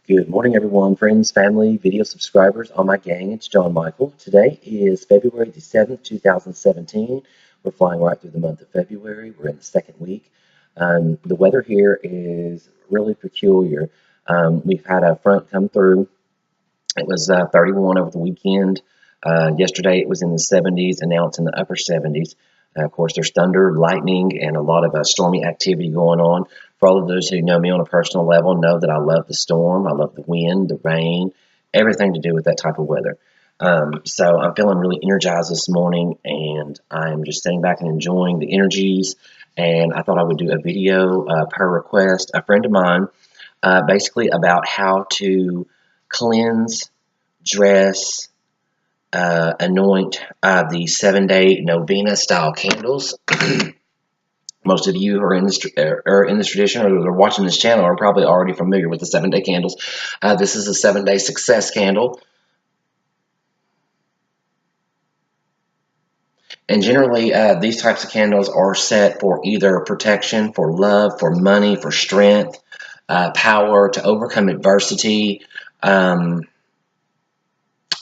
Good morning, everyone, friends, family, video subscribers, all my gang. It's John Michael. Today is February the 7th, 2017. We're flying right through the month of February. We're in the second week. The weather here is really peculiar. We've had a front come through. It was 31 over the weekend. Yesterday it was in the 70s, and now it's in the upper 70s. Of course, there's thunder, lightning, and a lot of stormy activity going on. For all of those who know me on a personal level, know that I love the storm, I love the wind, the rain, everything to do with that type of weather. So I'm feeling really energized this morning, and I'm just sitting back and enjoying the energies. And I thought I would do a video per request. A friend of mine, basically about how to cleanse, dress, anoint the 7-day novena style candles. Most of you who are in this tradition or are watching this channel are probably already familiar with the 7-day candles. This is a 7-day success candle. And generally, these types of candles are set for either protection, for love, for money, for strength, power to overcome adversity,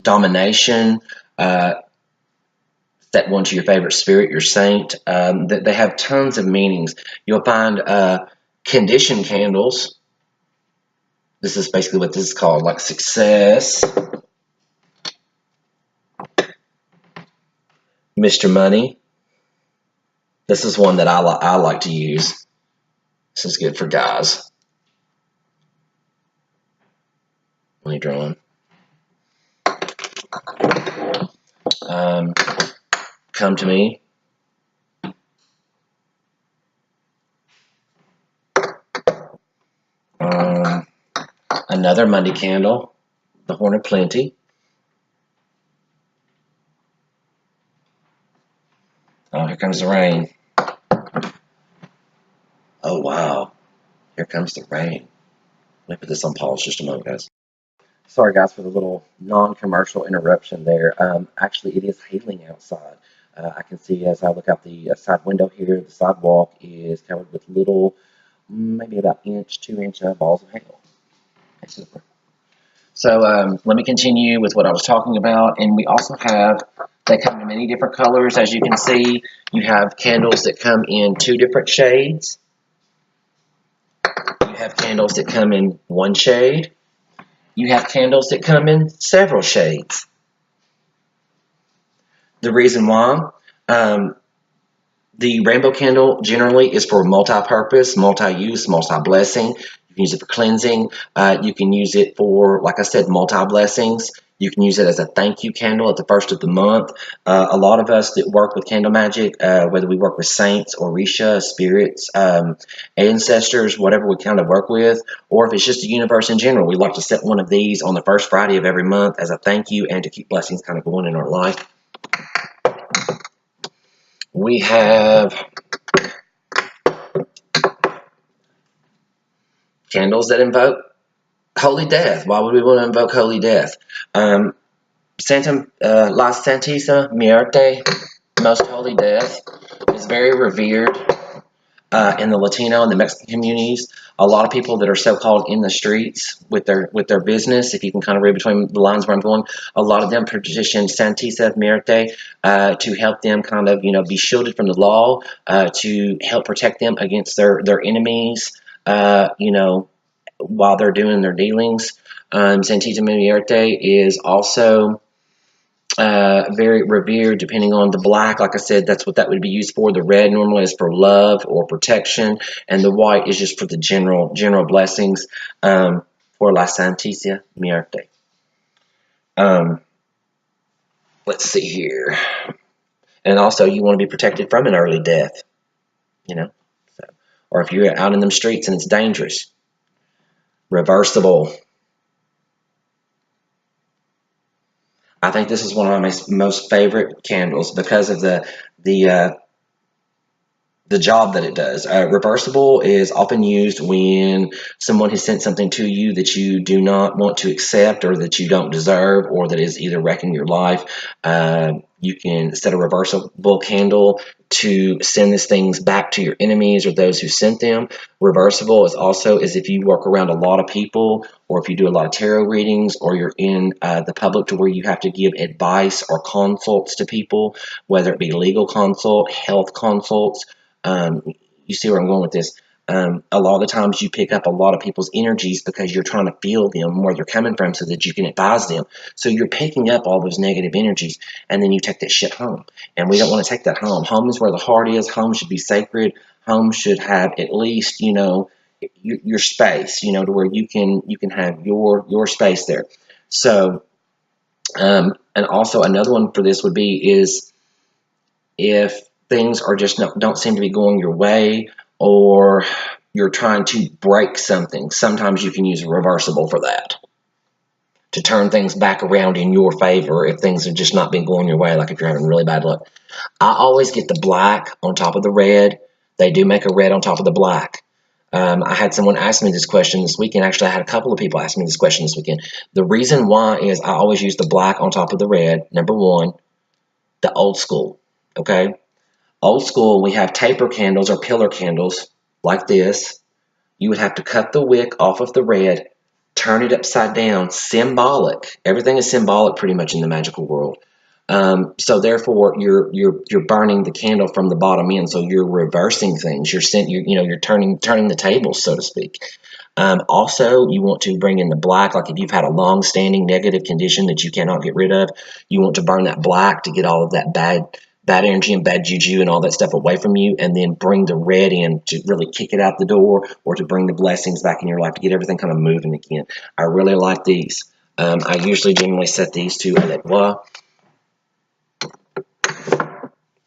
domination, set one to your favorite spirit, your saint. They have tons of meanings. You'll find condition candles. This is basically what this is called, like success, Mr. Money. This is one that I like to use. This is good for guys. Let me draw one. Come to me. Another Monday candle, the Horn of Plenty. Oh, here comes the rain. Oh, wow. Here comes the rain. Let me put this on pause just a moment, guys. Sorry, guys, for the little non-commercial interruption there. Actually, it is hailing outside. I can see as I look out the side window here, the sidewalk is covered with little, maybe about inch, 2-inch balls of hail. That's super. So let me continue with what I was talking about. And we also have, they come in many different colors. As you can see, you have candles that come in 2 different shades. You have candles that come in 1 shade. You have candles that come in several shades. The reason why, the rainbow candle generally is for multi-purpose, multi-use, multi-blessing. You can use it for cleansing. You can use it for, like I said, multi-blessings. You can use it as a thank you candle at the first of the month. A lot of us that work with candle magic, whether we work with saints, Orisha, spirits, ancestors, whatever we kind of work with, or if it's just the universe in general, we like to set one of these on the first Friday of every month as a thank you and to keep blessings kind of going in our life. We have candles that invoke holy death. Why would we want to invoke holy death? Santa La Santissima Muerte, Most Holy Death, is very revered in the Latino and the Mexican communities. A lot of people that are so-called in the streets with their business, if you can kind of read between the lines where I'm going, a lot of them petition Santissima Muerte to help them kind of, be shielded from the law, to help protect them against their enemies, while they're doing their dealings. Santissima Muerte is also very revered depending on the black. Like I said, that's what that would be used for. The red normally is for love or protection, and the white is just for the general blessings, for La Santissima Muerte. Let's see here. And also, you want to be protected from an early death, so, or if you're out in them streets and it's dangerous. Reversible. I think this is one of my most favorite candles because of the the job that it does. Reversible is often used when someone has sent something to you that you do not want to accept or that you don't deserve or that is either wrecking your life. You can set a reversible candle to send these things back to your enemies or those who sent them. Reversible is also is if you work around a lot of people or if you do a lot of tarot readings or you're in the public to where you have to give advice or consults to people, whether it be legal consult, health consults. Um, you see where I'm going with this. A lot of the times you pick up a lot of people's energies because you're trying to feel them where they're coming from so that you can advise them. So you're picking up all those negative energies and then you take that shit home. And we don't want to take that home. Home is where the heart is. Home should be sacred. Home should have at least, your space, to where you can have your space there. So, and also another one for this would be is if things are just don't seem to be going your way or you're trying to break something, sometimes you can use a reversible for that to turn things back around in your favor if things have just not been going your way, like if you're having really bad luck. I always get the black on top of the red. They do make a red on top of the black. I had someone ask me this question this weekend. Actually, I had a couple of people ask me this question this weekend. The reason why is I always use the black on top of the red. Number one, the old school. Okay. Old school, we have taper candles or pillar candles like this. You would have to cut the wick off of the red, turn it upside down, symbolic. Everything is symbolic pretty much in the magical world. So therefore, you're burning the candle from the bottom in. So you're reversing things. You're turning the tables, so to speak. Also, you want to bring in the black. Like if you've had a long-standing negative condition that you cannot get rid of, you want to burn that black to get all of that bad energy and bad juju and all that stuff away from you, and then bring the red in to really kick it out the door or to bring the blessings back in your life to get everything kind of moving again. I really like these. I usually generally set these to a bois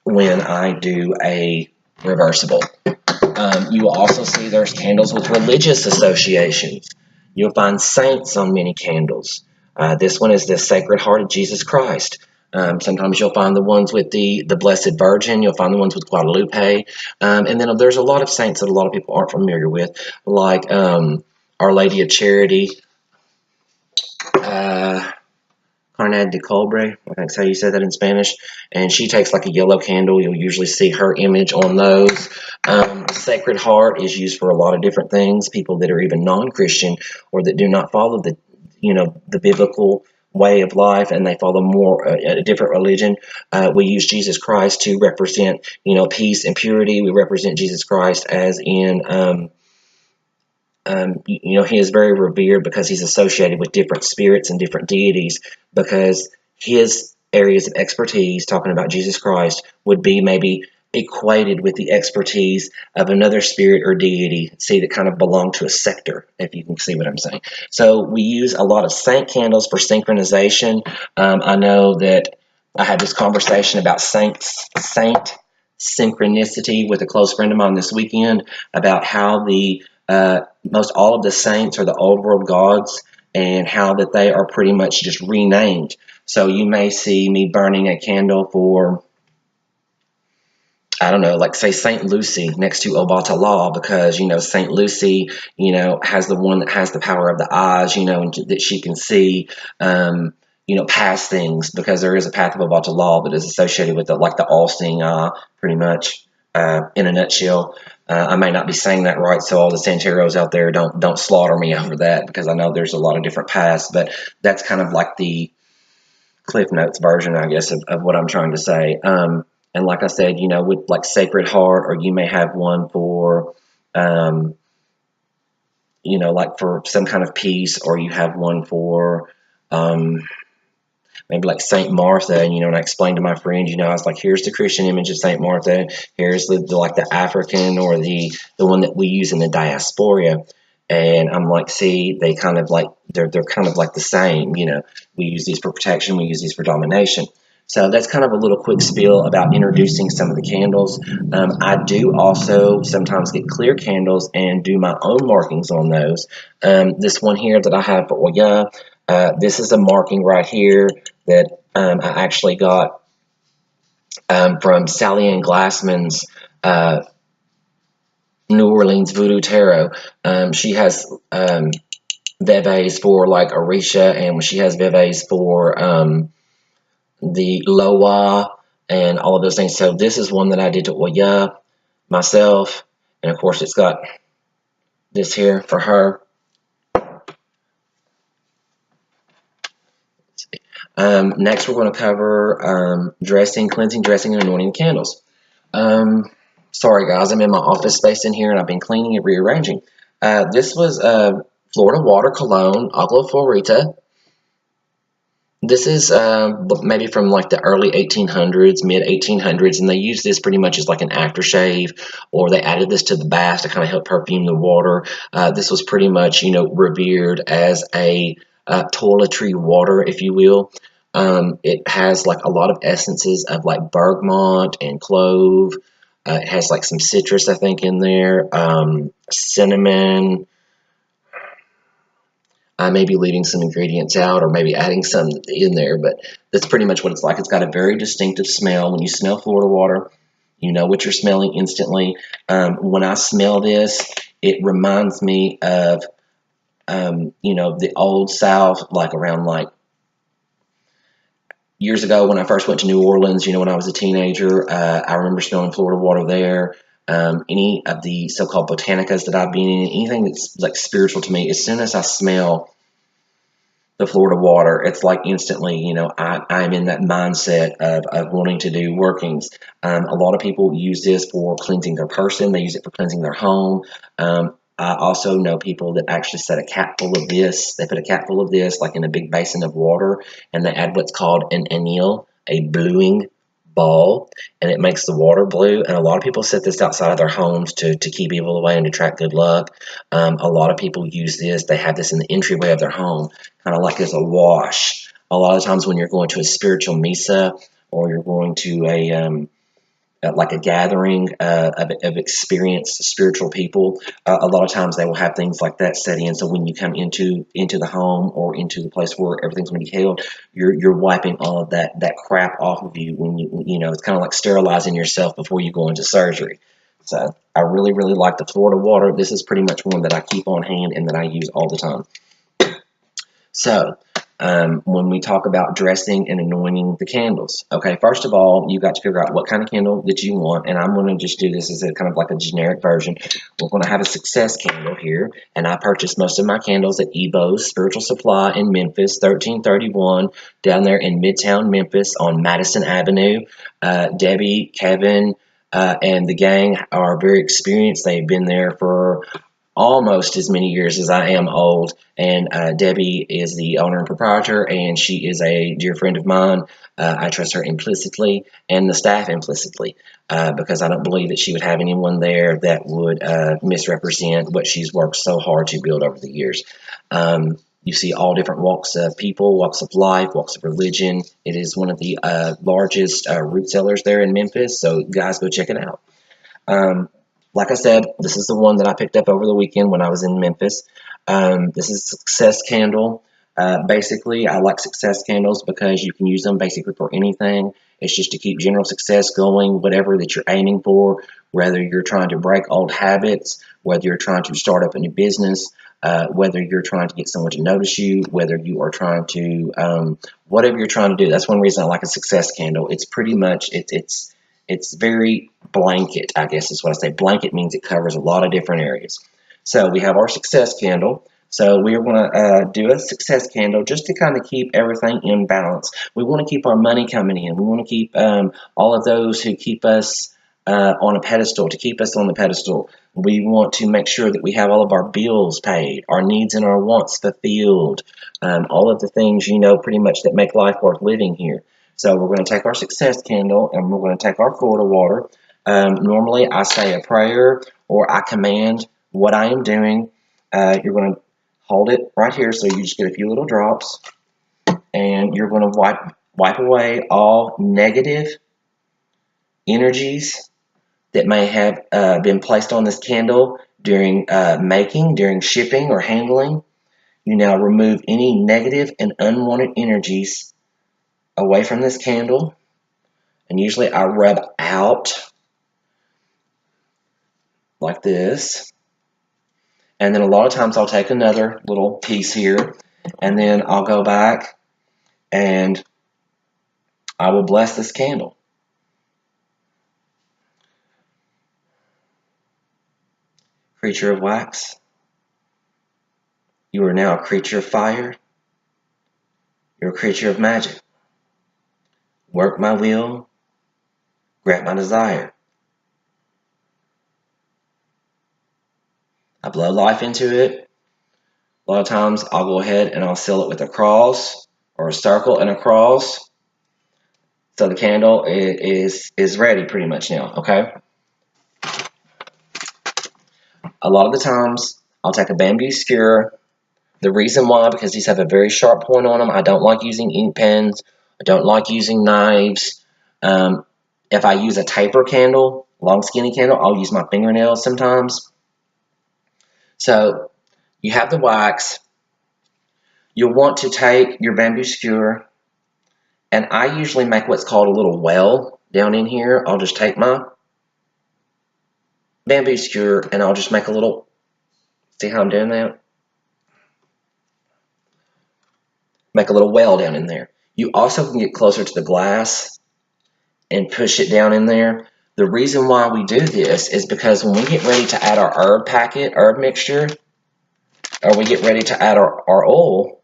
when I do a reversible. You will also see there's candles with religious associations. You'll find saints on many candles. This one is the Sacred Heart of Jesus Christ. Sometimes you'll find the ones with the Blessed Virgin. You'll find the ones with Guadalupe. And then there's a lot of saints that a lot of people aren't familiar with, like Our Lady of Charity, Carnad de Colbre, I think that's how you say that in Spanish, and she takes like a yellow candle. You'll usually see her image on those. The Sacred Heart is used for a lot of different things. People that are even non-Christian or that do not follow the biblical way of life and they follow more a different religion. We use Jesus Christ to represent, peace and purity. We represent Jesus Christ as in he is very revered because he's associated with different spirits and different deities, because his areas of expertise, talking about Jesus Christ, would be maybe equated with the expertise of another spirit or deity, see, that kind of belong to a sector, if you can see what I'm saying. So we use a lot of saint candles for synchronization. I know that I had this conversation about saint synchronicity with a close friend of mine this weekend about how the most all of the saints are the old world gods and how that they are pretty much just renamed. So you may see me burning a candle for, I don't know, like say Saint Lucy next to Obatala, because, Saint Lucy, has the one that has the power of the eyes, and that she can see, past things, because there is a path of Obatala that is associated with like the all-seeing eye, pretty much, in a nutshell. I may not be saying that right, so all the Santeros out there don't slaughter me over that, because I know there's a lot of different paths, but that's kind of like the Cliff Notes version, I guess, of what I'm trying to say. And like I said, with like Sacred Heart, or you may have one for, like for some kind of peace, or you have one for, maybe like Saint Martha, and I explained to my friend, I was like, here's the Christian image of Saint Martha, here's the like the African or the one that we use in the diaspora, and I'm like, see, they kind of like they're kind of like the same, we use these for protection, we use these for domination. So that's kind of a little quick spiel about introducing some of the candles. I do also sometimes get clear candles and do my own markings on those. This one here that I have for Oya, this is a marking right here that I actually got from Sally Ann Glassman's New Orleans Voodoo Tarot. She has Veves for like Orisha, and she has Veves for the Loa and all of those things. So this is one that I did to Oya myself, and of course it's got this here for her. Next, we're going to cover dressing, cleansing, dressing, and anointing candles. Sorry, guys, I'm in my office space in here, and I've been cleaning and rearranging. This was Florida Water Cologne, Agua Florita. This is maybe from like the early 1800s, mid 1800s, and they used this pretty much as like an aftershave, or they added this to the bath to kind of help perfume the water. This was pretty much, revered as a toiletry water, if you will. It has like a lot of essences of like bergamot and clove. It has like some citrus, I think, in there, cinnamon. I may be leaving some ingredients out or maybe adding some in there, but that's pretty much what it's like. It's got a very distinctive smell. When you smell Florida water, you know what you're smelling instantly. When I smell this, it reminds me of, the old South, like around like years ago when I first went to New Orleans, when I was a teenager. I remember smelling Florida water there. Any of the so-called botanicas that I've been in, anything that's like spiritual to me, as soon as I smell the Florida water, it's like instantly, I'm in that mindset of wanting to do workings. A lot of people use this for cleansing their person. They use it for cleansing their home. I also know people that actually set a cap full of this. They put a cap full of this like in a big basin of water, and they add what's called an anil, a bluing ball, and it makes the water blue. And a lot of people set this outside of their homes to keep evil away and attract good luck. A lot of people use this. They have this in the entryway of their home, kind of like as a wash. A lot of times when you're going to a spiritual misa, or you're going to like a gathering of experienced spiritual people, a lot of times they will have things like that set in. So when you come into the home or into the place where everything's going to be held, you're wiping all of that crap off of you. When it's kind of like sterilizing yourself before you go into surgery. So I really, really like the Florida water. This is pretty much one that I keep on hand and that I use all the time. So, when we talk about dressing and anointing the candles, okay, first of all, you got to figure out what kind of candle that you want, and I'm going to just do this as a kind of like a generic version. We're going to have a success candle here, and I purchased most of my candles at Ebo's Spiritual Supply in Memphis, 1331, down there in Midtown Memphis on Madison Avenue. Debbie, Kevin, and the gang are very experienced. They've been there for almost as many years as I am old. And Debbie is the owner and proprietor, and she is a dear friend of mine. I trust her implicitly and the staff implicitly, because I don't believe that she would have anyone there that would misrepresent what she's worked so hard to build over the years. You see all different walks of people, walks of life, walks of religion. It is one of the largest root sellers there in Memphis, so guys, go check it out. Like I said, this is the one that I picked up over the weekend when I was in Memphis. This is a success candle. Basically, I like success candles because you can use them basically for anything. It's just to keep general success going, whatever that you're aiming for, whether you're trying to break old habits, whether you're trying to start up a new business, whether you're trying to get someone to notice you, whether you are trying to, whatever you're trying to do. That's one reason I like a success candle. It's pretty much, it's very blanket, I guess is what I say. Blanket means it covers a lot of different areas. So we have our success candle. So we are going to do a success candle just to kind of keep everything in balance. We want to keep our money coming in. We want to keep all of those who keep us on a pedestal, to keep us on the pedestal. We want to make sure that we have all of our bills paid, our needs and our wants fulfilled, all of the things, pretty much that make life worth living here. So we're going to take our success candle and we're going to take our Florida water. Normally I say a prayer or I command what I am doing. You're going to hold it right here, so you just get a few little drops, and you're going to wipe away all negative energies that may have been placed on this candle during making, during shipping or handling. You now remove any negative and unwanted energies away from this candle. And usually I rub out like this. And then a lot of times I'll take another little piece here, and then I'll go back and I will bless this candle. Creature of wax, you are now a creature of fire. You're a creature of magic. Work my will, grant my desire. I blow life into it. A lot of times I'll go ahead and I'll seal it with a cross or a circle and a cross. So the candle is ready pretty much now, okay? A lot of the times I'll take a bamboo skewer. The reason why, because these have a very sharp point on them. I don't like using ink pens. I don't like using knives. If I use a taper candle, long skinny candle, I'll use my fingernails sometimes. So you have the wax. You'll want to take your bamboo skewer, and I usually make what's called a little well down in here. I'll just take my bamboo skewer and I'll just make a little, see how I'm doing that? Make a little well down in there. You also can get closer to the glass and push it down in there. The reason why we do this is because when we get ready to add our herb mixture, or we get ready to add our oil,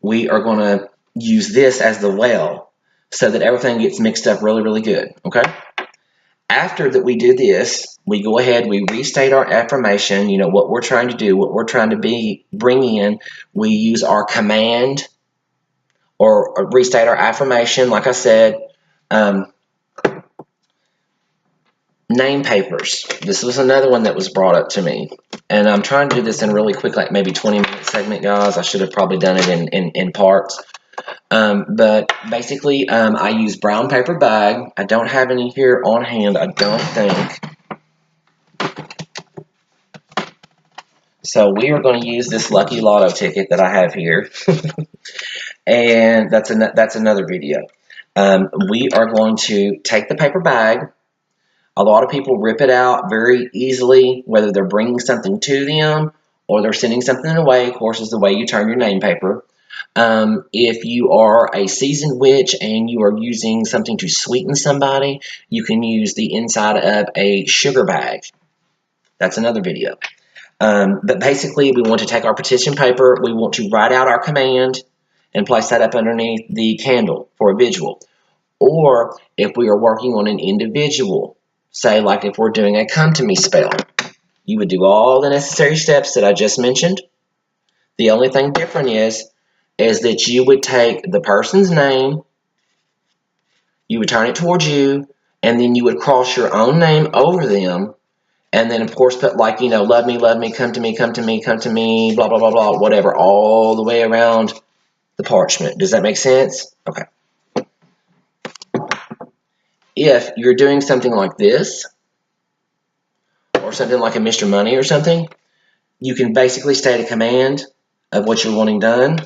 we are going to use this as the well so that everything gets mixed up really, really good, okay? After that we do this, we go ahead, we restate our affirmation, you know, what we're trying to do, what we're trying to bring in. We use our command or restate our affirmation, like I said. Name papers. This was another one that was brought up to me. And I'm trying to do this in a really quick, like maybe 20-minute segment, guys. I should have probably done it in parts. But basically, I use brown paper bag. I don't have any here on hand, I don't think. So we are going to use this lucky lotto ticket that I have here. And that's another video. We are going to take the paper bag. A lot of people rip it out very easily, whether they're bringing something to them or they're sending something away. Of course, is the way you turn your name paper. If you are a seasoned witch and you are using something to sweeten somebody, you can use the inside of a sugar bag. That's another video. But basically, we want to take our petition paper. We want to write out our command and place that up underneath the candle for a visual. Or if we are working on an individual, say like if we're doing a come to me spell, you would do all the necessary steps that I just mentioned. The only thing different is that you would take the person's name, you would turn it towards you, and then you would cross your own name over them, and then of course put like, you know, love me, come to me, come to me, come to me, blah, blah, blah, blah, whatever, all the way around the parchment. Does that make sense? Okay. If you're doing something like this, or something like a Mr. Money or something, you can basically state a command of what you're wanting done.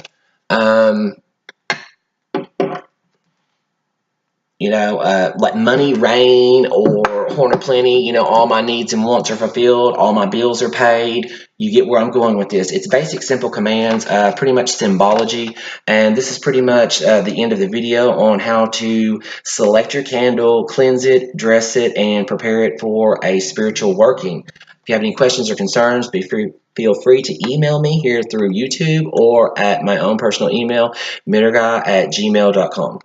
You know, like money, rain, or horn of plenty, you know, all my needs and wants are fulfilled, all my bills are paid. You get where I'm going with this. It's basic, simple commands, pretty much symbology. And this is pretty much the end of the video on how to select your candle, cleanse it, dress it, and prepare it for a spiritual working. If you have any questions or concerns, feel free to email me here through YouTube or at my own personal email, mitterguy@gmail.com.